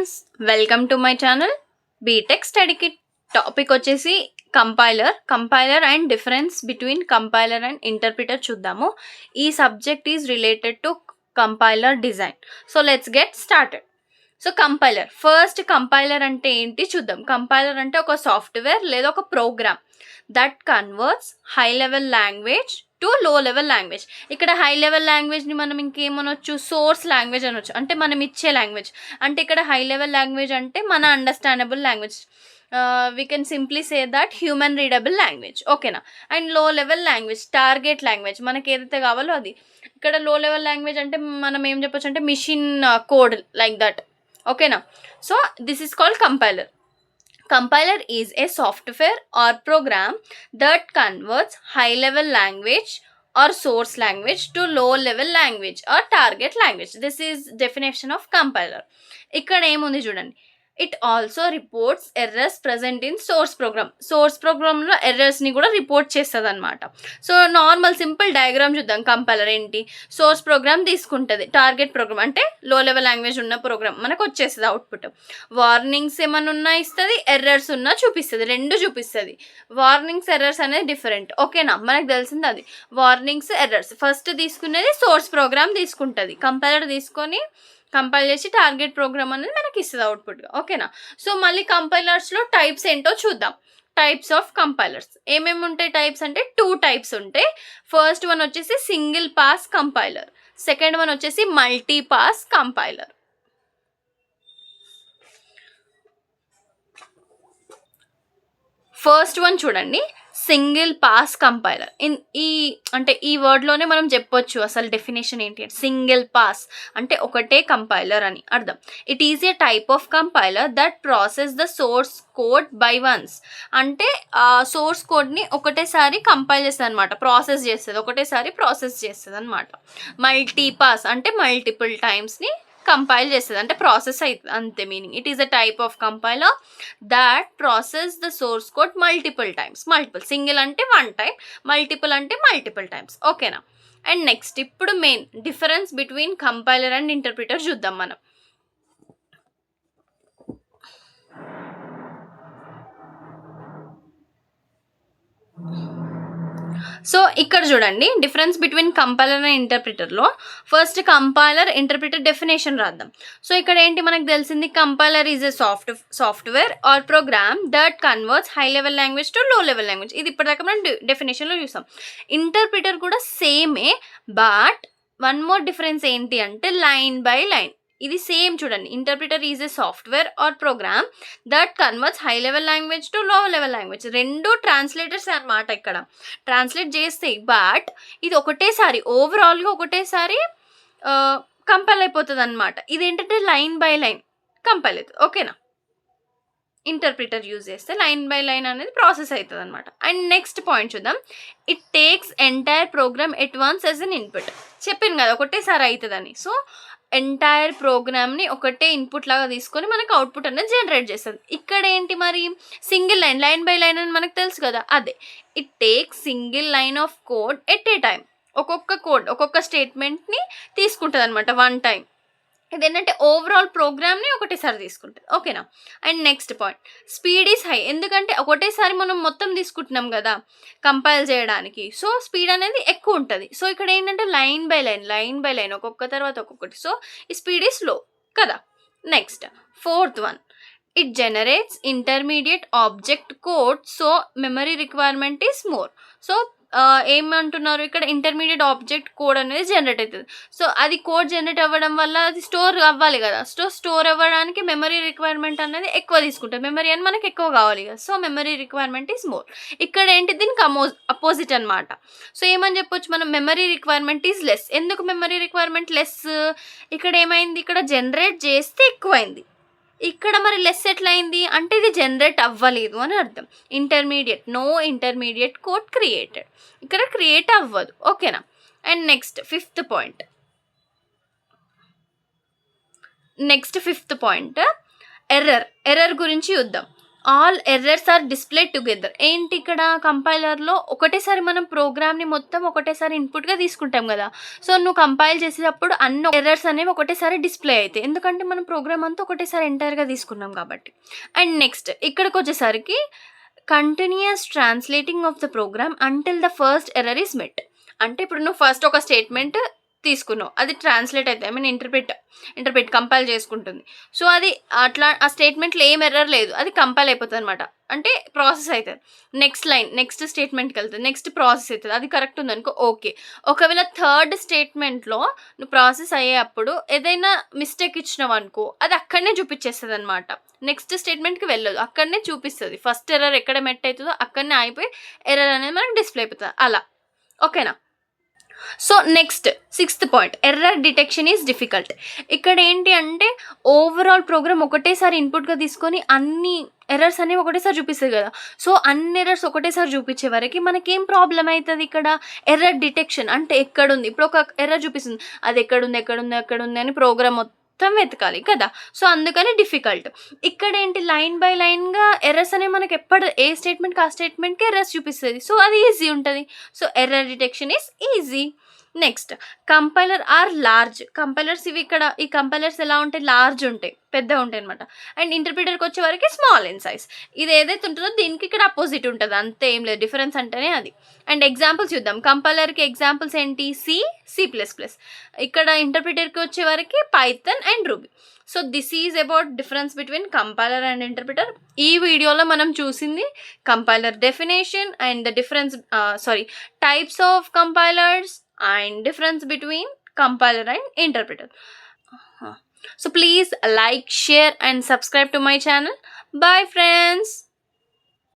Friends, welcome to my channel BTech study kit. Topic వచ్చేసి compiler and difference between compiler and interpreter చూద్దాము. ఈ subject is related to compiler design. So let's get started. So compiler అంటే ఏంటి చూద్దాం. Compiler అంటే ఒక software లేదా ఒక program that converts high level language to low level language. ఇక్కడ హై లెవెల్ లాంగ్వేజ్ని మనం ఇంకేమనొచ్చు, సోర్స్ లాంగ్వేజ్ అనొచ్చు, అంటే మనం ఇచ్చే లాంగ్వేజ్. అంటే ఇక్కడ హై లెవెల్ లాంగ్వేజ్ అంటే మన understandable language. We can simply say that human readable language, ఓకేనా. అండ్ లో లెవెల్ లాంగ్వేజ్, టార్గెట్ లాంగ్వేజ్, మనకి ఏదైతే కావాలో అది. ఇక్కడ లో లెవెల్ లాంగ్వేజ్ అంటే మనం ఏం చెప్పొచ్చు అంటే మిషన్ కోడ్ లైక్ దట్, ఓకేనా. So this is called compiler. Compiler is a software or program that converts high-level language or source language to low-level language or target language. This is definition of compiler. ఇక్కడ ఏముంది చూడండి. It also reports errors present in source ప్రోగ్రామ్లో ఎర్రర్స్ని కూడా report చేస్తుంది అనమాట. So normal simple diagram చూద్దాం. Compiler ఏంటి, source programme తీసుకుంటుంది, టార్గెట్ ప్రోగ్రామ్ అంటే లో లెవెల్ లాంగ్వేజ్ ఉన్న ప్రోగ్రామ్ మనకు వచ్చేస్తుంది అవుట్పుట్. వార్నింగ్స్ ఏమన్నా ఉన్నా ఇస్తుంది, ఎర్రర్స్ ఉన్నా చూపిస్తుంది, రెండు చూపిస్తుంది. వార్నింగ్స్ ఎర్రర్స్ అనేది డిఫరెంట్, ఓకేనా. మనకు తెలిసింది అది వార్నింగ్స్ ఎర్రర్స్. ఫస్ట్ తీసుకునేది సోర్స్ ప్రోగ్రామ్ తీసుకుంటుంది, కంపైలర్ తీసుకొని కంపైల్ చేసి టార్గెట్ ప్రోగ్రామ్ అనేది మనకి ఇస్తుంది అవుట్పుట్గా, ఓకేనా. సో మళ్ళీ కంపైలర్స్లో టైప్స్ ఏంటో చూద్దాం. టైప్స్ ఆఫ్ కంపైలర్స్ ఏమేమి ఉంటాయి? టైప్స్ అంటే 2 టైప్స్ ఉంటాయి. ఫస్ట్ వన్ వచ్చేసి single pass compiler, second one వచ్చేసి multi pass compiler. First one చూడండి, సింగిల్ పాస్ కంపైలర్. ఈ వర్డ్లోనే మనం చెప్పొచ్చు అసలు డెఫినేషన్ ఏంటి అంటే సింగిల్ పాస్ అంటే ఒకటే కంపైలర్ అని అర్థం. It is a type of compiler that process the source code by once. అంటే సోర్స్ కోడ్ని ఒకటేసారి కంపైల్ చేస్తుంది అనమాట, ప్రాసెస్ చేస్తుంది, ఒకటేసారి ప్రాసెస్ చేస్తుంది అనమాట. మల్టీ పాస్ అంటే మల్టిపుల్ టైమ్స్ని కంపైల్ చేస్తుంది, అంటే ప్రాసెస్ అవుతుంది అంతే meaning. It is a type of compiler that process the source code multiple times. Single అంటే 1 టైం, మల్టిపుల్ అంటే మల్టిపుల్ టైమ్స్, ఓకేనా. అండ్ నెక్స్ట్ ఇప్పుడు main difference between compiler and interpreter చూద్దాం మనం. సో ఇక్కడ చూడండి డిఫరెన్స్ బిట్వీన్ కంపైలర్ అండ్ ఇంటర్ప్రిటర్లో first compiler interpreter definition రాద్దాం. సో ఇక్కడ ఏంటి మనకు తెలిసింది, compiler is a software or program that converts high level language to low level language. ఇది ఇప్పటిదాకా మనం డెఫినేషన్లో చూసాం. ఇంటర్ప్రిటర్ కూడా సేమే, బట్ వన్ మోర్ డిఫరెన్స్ ఏంటి అంటే లైన్ బై లైన్. ఇది సేమ్ చూడండి, interpreter is a software or program that converts high level language to low level language. రెండు ట్రాన్స్లేటర్స్ అనమాట, ఇక్కడ ట్రాన్స్లేట్ చేస్తాయి. బట్ ఇది ఒకటేసారి ఓవరాల్గా ఒకటేసారి కంపైల్ అయిపోతుంది అనమాట. ఇది ఏంటంటే లైన్ బై లైన్ కంపైల్ అవుతుంది, ఓకేనా. ఇంటర్ప్రిటర్ యూజ్ చేస్తే లైన్ బై లైన్ అనేది ప్రాసెస్ అవుతుంది అనమాట. అండ్ నెక్స్ట్ పాయింట్ చూద్దాం. It takes entire program at once as an input. చెప్పాను కదా ఒకటేసారి అవుతుందని. సో ఎంటైర్ ప్రోగ్రామ్ని ఒకటే ఇన్పుట్ లాగా తీసుకొని మనకు అవుట్పుట్ అనేది జనరేట్ చేస్తుంది. ఇక్కడ ఏంటి మరి, సింగిల్ లైన్ బై లైన్ అని మనకు తెలుసు కదా, అదే. It takes single line of code at a time. ఒక్కొక్క స్టేట్మెంట్ని తీసుకుంటుంది అనమాట 1 టైం. ఇదేంటంటే ఓవరాల్ ప్రోగ్రామ్ని ఒకటేసారి తీసుకుంటుంది, ఓకేనా. And next point, speed is high. ఎందుకంటే ఒకటేసారి మనం మొత్తం తీసుకుంటున్నాం కదా కంపైల్ చేయడానికి, సో స్పీడ్ అనేది ఎక్కువ ఉంటుంది. సో ఇక్కడ ఏంటంటే లైన్ బై లైన్ ఒక్కొక్క తర్వాత ఒక్కొక్కటి, సో ఈ స్పీడ్ ఈజ్ స్లో కదా. Next fourth one, it generates intermediate object code, so memory requirement is more. So ఏమంటున్నారు ఇక్కడ, ఇంటర్మీడియట్ ఆబ్జెక్ట్ కోడ్ అనేది జనరేట్ అవుతుంది. సో అది కోడ్ జనరేట్ అవ్వడం వల్ల అది స్టోర్ అవ్వాలి కదా. స్టోర్ అవ్వడానికి మెమరీ రిక్వైర్మెంట్ అనేది ఎక్కువ తీసుకుంటుంది. మెమరీ అని మనకి ఎక్కువ కావాలి కదా, so memory requirement is more. ఇక్కడ ఏంటి, దీనికి అపోజిట్ అనమాట. సో ఏమని చెప్పొచ్చు మనం, మెమరీ రిక్వైర్మెంట్ ఈజ్ లెస్. ఎందుకు మెమరీ రిక్వైర్మెంట్ లెస్? ఇక్కడ ఏమైంది, ఇక్కడ జనరేట్ చేస్తే ఎక్కువైంది, ఇక్కడ మరి లెస్ ఎట్లయింది అంటే ఇది జనరేట్ అవ్వలేదు అని అర్థం. నో ఇంటర్మీడియట్ కోడ్ క్రియేటెడ్, ఇక్కడ క్రియేట్ అవ్వదు, ఓకేనా. And next fifth point error గురించి చూద్దాం. All errors are displayed together. ఏంటి ఇక్కడ కంపైలర్లో ఒకటేసారి మనం ప్రోగ్రామ్ని మొత్తం ఒకటేసారి ఇన్పుట్గా తీసుకుంటాం కదా. సో నువ్వు కంపైల్ చేసేటప్పుడు అన్ని ఎర్రర్స్ అనేవి ఒకటేసారి డిస్ప్లే అవుతాయి, ఎందుకంటే మనం ప్రోగ్రామ్ అంతా ఒకటేసారి ఎంటైర్గా తీసుకున్నాం కాబట్టి. అండ్ నెక్స్ట్ ఇక్కడికి వచ్చేసరికి continuous translating of the program until the first error is met. అంటే ఇప్పుడు నువ్వు ఫస్ట్ ఒక స్టేట్మెంట్ తీసుకున్నావు, అది ట్రాన్స్లేట్ అవుతుంది, ఐ మీన్ ఇంటర్ప్రిట్ కంపైల్ చేసుకుంటుంది. సో అది అట్లా ఆ స్టేట్మెంట్లో ఏం ఎర్రర్ లేదు, అది కంపైల్ అయిపోతుంది అనమాట, అంటే ప్రాసెస్ అవుతుంది. నెక్స్ట్ లైన్ నెక్స్ట్ స్టేట్మెంట్కి వెళ్తుంది, నెక్స్ట్ ప్రాసెస్ అవుతుంది, అది కరెక్ట్ ఉందనుకో ఓకే. ఒకవేళ థర్డ్ స్టేట్మెంట్లో నువ్వు ప్రాసెస్ అయ్యేటప్పుడు ఏదైనా మిస్టేక్ ఇచ్చినావు అనుకో, అది అక్కడనే చూపించేస్తుంది అనమాట, నెక్స్ట్ స్టేట్మెంట్కి వెళ్ళదు, అక్కడనే చూపిస్తుంది. ఫస్ట్ ఎర్రర్ ఎక్కడ మెట్ అవుతుందో అక్కడనే అయిపోయి ఎర్రర్ అనేది మనకు డిస్ప్లే అయిపోతుంది అలా. ఓకేనా. So next 6th point, error detection is difficult. ఇక్కడ ఏంటి అంటే ఓవరాల్ ప్రోగ్రామ్ ఒకటేసారి ఇన్పుట్గా తీసుకొని అన్ని ఎర్రర్స్ అనేవి ఒకటేసారి చూపిస్తుంది కదా. సో అన్ని ఎర్రర్స్ ఒకటేసారి చూపించే వరకు మనకేం ప్రాబ్లం అవుతుంది ఇక్కడ, ఎర్రర్ డిటెక్షన్ అంటే ఎక్కడుంది. ఇప్పుడు ఒక ఎర్రర్ చూపిస్తుంది, అది ఎక్కడుంది అని ప్రోగ్రామ్ మొత్తం వెతకాలి కదా. సో అందుకని డిఫికల్ట్. ఇక్కడ ఏంటి లైన్ బై లైన్గా ఎర్రర్స్ అనేవి మనకి ఎప్పుడు ఏ స్టేట్మెంట్కి ఆ స్టేట్మెంట్కి ఎర్రర్స్ చూపిస్తుంది, సో అది ఈజీ ఉంటుంది. So error detection is easy. Next compiler or large. Compilers ఇవి ఇక్కడ ఈ కంపైలర్స్ ఎలా ఉంటాయి, లార్జ్ ఉంటాయి, పెద్దగా ఉంటాయి అనమాట. అండ్ ఇంటర్ప్రిటర్కి వచ్చే వరకు స్మాల్ ఇన్ సైజ్. ఇది ఏదైతే ఉంటుందో దీనికి ఇక్కడ అపోజిట్ ఉంటుంది, అంతే, ఏం లేదు, డిఫరెన్స్ అంటేనే అది. అండ్ ఎగ్జాంపుల్స్ చూద్దాం. కంపైలర్కి ఎగ్జాంపుల్స్ ఏంటి, C++. ఇక్కడ ఇంటర్ప్రిటర్కి వచ్చే వరకు Python and ruby. So this is about difference between compiler and interpreter. ఈ వీడియోలో మనం చూసింది compiler definition and the difference types of compilers and difference between compiler and interpreter. So please like, share and subscribe to my channel. Bye friends.